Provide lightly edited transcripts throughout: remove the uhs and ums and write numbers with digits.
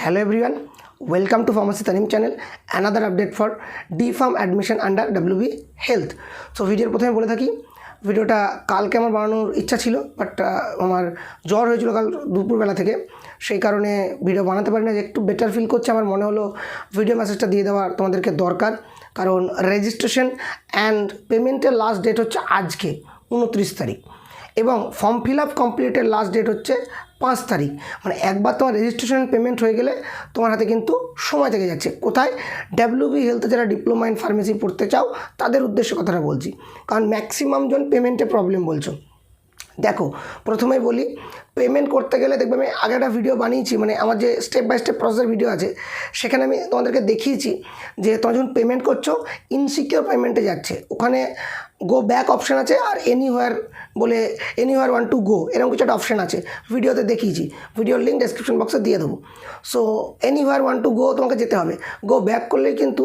Hello everyone, welcome to Pharmacist Tanyeem channel. Another update for dpharma admission under WB Health. So ভিডিওর প্রথমে বলে থাকি ভিডিওটা কালকে আমার বানানোর ইচ্ছা ছিল, বাট আমার জ্বর হয়েছিল কাল দুপুরবেলা থেকে, সেই কারণে ভিডিও বানাতে পারি না। একটু বেটার ফিল করছে, আমার মনে হলো ভিডিও মেসেজটা দিয়ে দেওয়া তোমাদেরকে দরকার, কারণ রেজিস্ট্রেশন অ্যান্ড পেমেন্টের লাস্ট ডেট হচ্ছে আজকে 29 তারিখ এবং ফর্ম ফিল আপ কমপ্লিটের লাস্ট ডেট হচ্ছে 5 তারিখ। মানে একবার তোমার রেজিস্ট্রেশন পেমেন্ট হয়ে গেলে তোমার হাতে কিন্তু সময় থেকে যাচ্ছে। কোথায়? WB হেলথে যারা ডিপ্লোমা ইন ফার্মেসি পড়তে চাও তাদের উদ্দেশ্যে কথাটা বলছি, কারণ ম্যাক্সিমাম জন পেমেন্টে প্রবলেম বলছো। দেখো, প্রথমেই বলি, পেমেন্ট করতে গেলে দেখবে আমি আগে একটা ভিডিও বানিয়েছি, মানে আমার যে স্টেপ বাই স্টেপ প্রসেসের ভিডিও আছে সেখানে আমি তোমাদেরকে দেখিয়েছি যে তোমরা যখন পেমেন্ট করছো ইনসিকিউর পেমেন্টে যাচ্ছে, ওখানে গো ব্যাক অপশান আছে আর এনিহোয়ার বলে এনিহোয়ার ওয়ান টু গো এরকম কিছু একটা অপশান আছে, ভিডিওতে দেখিয়েছি, ভিডিওর লিঙ্ক ডেসক্রিপশন বক্সে দিয়ে দেবো। So anywhere one to go তোমাকে যেতে হবে, গো ব্যাক করলেই কিন্তু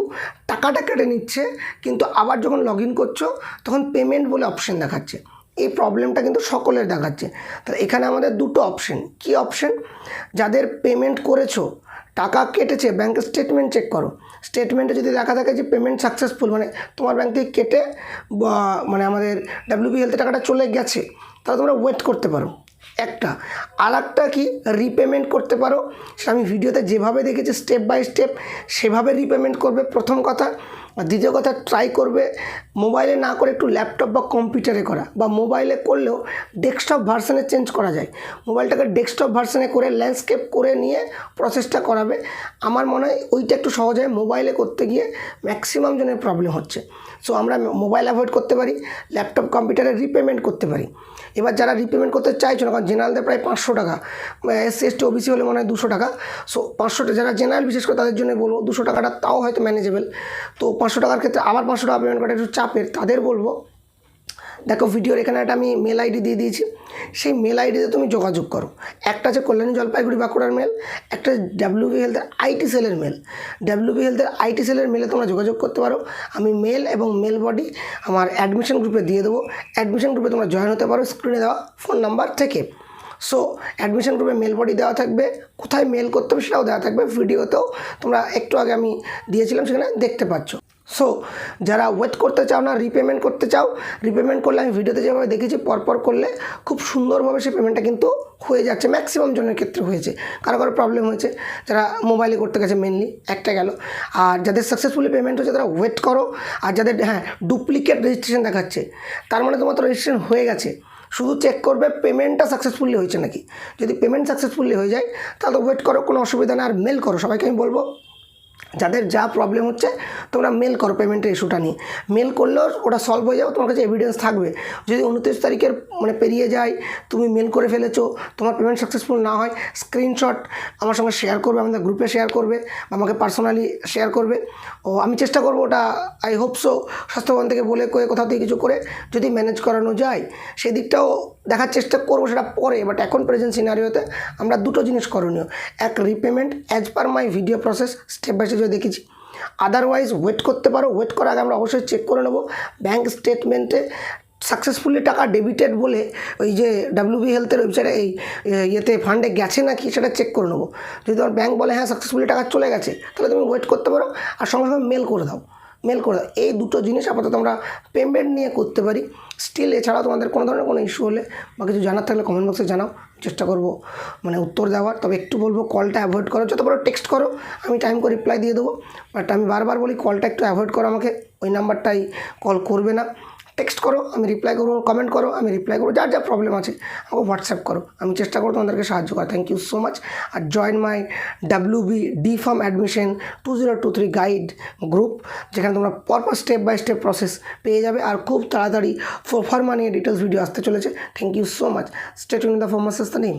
টাকাটা কেটে নিচ্ছে, কিন্তু আবার যখন লগ ইন করছো তখন পেমেন্ট বলে অপশান দেখাচ্ছে। এই প্রবলেমটা কিন্তু সকলের দেখাচ্ছে। তাহলে এখানে আমাদের দুটো অপশন। কি অপশন? যাদের পেমেন্ট করেছো, টাকা কেটেছে, ব্যাঙ্কের স্টেটমেন্ট চেক করো। স্টেটমেন্টে যদি দেখা থাকে যে পেমেন্ট সাকসেসফুল, মানে তোমার ব্যাঙ্ক থেকে কেটে মানে আমাদের WB হেলথে টাকাটা চলে গেছে, তাহলে তোমরা ওয়েট করতে পারো একটা। আর একটা কি, রিপেমেন্ট করতে পারো। সেটা আমি ভিডিওতে যেভাবে দেখেছি স্টেপ বাই স্টেপ সেভাবে রিপেমেন্ট করবে, প্রথম কথা। আর দ্বিতীয় কথা, ট্রাই করবে মোবাইলে না করে একটু ল্যাপটপ বা কম্পিউটারে করা, বা মোবাইলে করলেও ডেস্কটপ ভার্সানে চেঞ্জ করা যায়। মোবাইলটাকে ডেস্কটপ ভার্সানে করে ল্যান্ডস্কেপ করে নিয়ে প্রসেসটা করাবে। আমার মনে হয় ওইটা একটু সহজ হয়, মোবাইলে করতে গিয়ে ম্যাক্সিমাম জনের প্রবলেম হচ্ছে। সো আমরা মোবাইল অ্যাভয়েড করতে পারি, ল্যাপটপ কম্পিউটারে রিপেমেন্ট করতে পারি। এবার যারা রিপেমেন্ট করতে চাইছো না, কারণ জেনারেলদের প্রায় 500 টাকা, SC ST OBC হলে মনে হয় 200 টাকা। সো 500 যারা জেনারেল বিশেষ করে তাদের জন্য বলবো 200 টাকাটা তাও হয়তো ম্যানেজেবল। তো 500 টাকার ক্ষেত্রে আবার 500 টাকা পেমেন্ট করা একটু চাপের, তাদের বলবো দেখো ভিডিওর এখানে একটা আমি মেল আইডি দিয়ে দিয়েছি, সেই মেল আইডিতে তুমি যোগাযোগ করো। একটা আছে কল্যাণী জলপাইগুড়ি বাঁকুড়ার মেল, একটা WB হেলথের IT সেলের মেল। WB হেলথের IT সেলের মেলে তোমরা যোগাযোগ করতে পারো। আমি মেল এবং মেল বডি আমার অ্যাডমিশন গ্রুপে দিয়ে দেবো। অ্যাডমিশন গ্রুপে তোমরা জয়েন হতে পারো স্ক্রিনে দেওয়া ফোন নাম্বার থেকে। সো অ্যাডমিশন গ্রুপে মেল বডি দেওয়া থাকবে, কোথায় মেল করতে হবে সেটাও দেওয়া থাকবে, ভিডিওতেও তোমরা একটু আগে আমি দিয়েছিলাম সেখানে দেখতে পাচ্ছ। সো যারা ওয়েট করতে চাও না, রিপেমেন্ট করতে চাও, রিপেমেন্ট করলে আমি ভিডিওতে যেভাবে দেখেছি পরপর করলে খুব সুন্দরভাবে সেই পেমেন্টটা কিন্তু হয়ে যাচ্ছে। ম্যাক্সিমাম জনের ক্ষেত্রে হয়েছে, কারো কারো প্রবলেম হয়েছে যারা মোবাইলে করতে গেছে, মেনলি একটা গেল। আর যাদের সাকসেসফুলি পেমেন্ট হচ্ছে তারা ওয়েট করো। আর যাদের ডুপ্লিকেট রেজিস্ট্রেশন দেখাচ্ছে, তার মানে তোমার তো রেজিস্ট্রেশন হয়ে গেছে, শুধু চেক করবে পেমেন্টটা সাকসেসফুলি হয়েছে নাকি। যদি পেমেন্ট সাকসেসফুলি হয়ে যায় তাহলে ওয়েট করো, কোনো অসুবিধা নেই। আর মেল করো, সবাইকে আমি বলবো যাদের যা প্রবলেম হচ্ছে তোমরা মেল করো পেমেন্টের ইস্যুটা নিয়ে। মেল করলেও ওটা সলভ হয়ে যাবে, তোমার কাছে এভিডেন্স থাকবে। যদি 29 তারিখের মানে পেরিয়ে যায়, তুমি মেল করে ফেলেছো, তোমার পেমেন্ট সাকসেসফুল না হয়, স্ক্রিনশট আমার সঙ্গে শেয়ার করবে, আমাদের গ্রুপে শেয়ার করবে, আমাকে পার্সোনালি শেয়ার করবে। ও আমি চেষ্টা করবো ওটা, আই হোপ সো, স্বাস্থ্যবান থেকে বলে কয়ে কোথাও থেকে কিছু করে যদি ম্যানেজ করানো যায় সেই দিকটাও দেখার চেষ্টা করবো, সেটা পরে। বাট এখন প্রেজেন্ট সিনারিওতে আমরা দুটো জিনিস করণীয়, এক repayment as per my video process step by step দেখেছি। আদারওয়াইজ ওয়েট করতে পারো। ওয়েট করার আগে আমরা অবশ্যই চেক করে নেবো ব্যাঙ্ক স্টেটমেন্টে সাকসেসফুলি টাকা ডেবিটেড বলে ওই যে WB হেলথের ওয়েবসাইটে এই ইয়েতে ফান্ডে গেছে নাকি সেটা চেক করে নেবো। যদি তোমার ব্যাঙ্ক বলে হ্যাঁ সাকসেসফুলি টাকা চলে গেছে, তাহলে তুমি ওয়েট করতে পারো আর সঙ্গে সঙ্গে মেল করে দাও। এই দুটো জিনিস আপাতত আমরা পেমেন্ট নিয়ে করতে পারি। স্টিল এছাড়াও তোমাদের কোনো ধরনের কোনো ইস্যু হলে বা কিছু জানার থাকলে কমেন্ট বক্সে জানাও, চেষ্টা করবো মানে উত্তর দেওয়ার। তবে একটু বলবো কলটা অ্যাভয়েড করো, যত বড় টেক্সট করো, আমি টাইম করে রিপ্লাই দিয়ে দেবো। বাট আমি বারবার বলি কলটা একটু অ্যাভয়েড করো, আমাকে ওই নাম্বারটাই কল করবে না, টেক্সট করো, আমি রিপ্লাই করবো, কমেন্ট করো, আমি রিপ্লাই করবো। যার যা প্রবলেম আছে আমাকে হোয়াটসঅ্যাপ করো, আমি চেষ্টা করবো তোমাদেরকে সাহায্য করা। Thank you so much. আর join my WB dpharm admission 2023 guide group, যেখানে তোমরা পরপর স্টেপ বাই স্টেপ প্রসেস পেয়ে যাবে। আর খুব তাড়াতাড়ি ফার্মা নিয়ে ডিটেলস ভিডিও আসতে চলেছে। Thank you so much. Stay tuned in the pharmacist Tanim.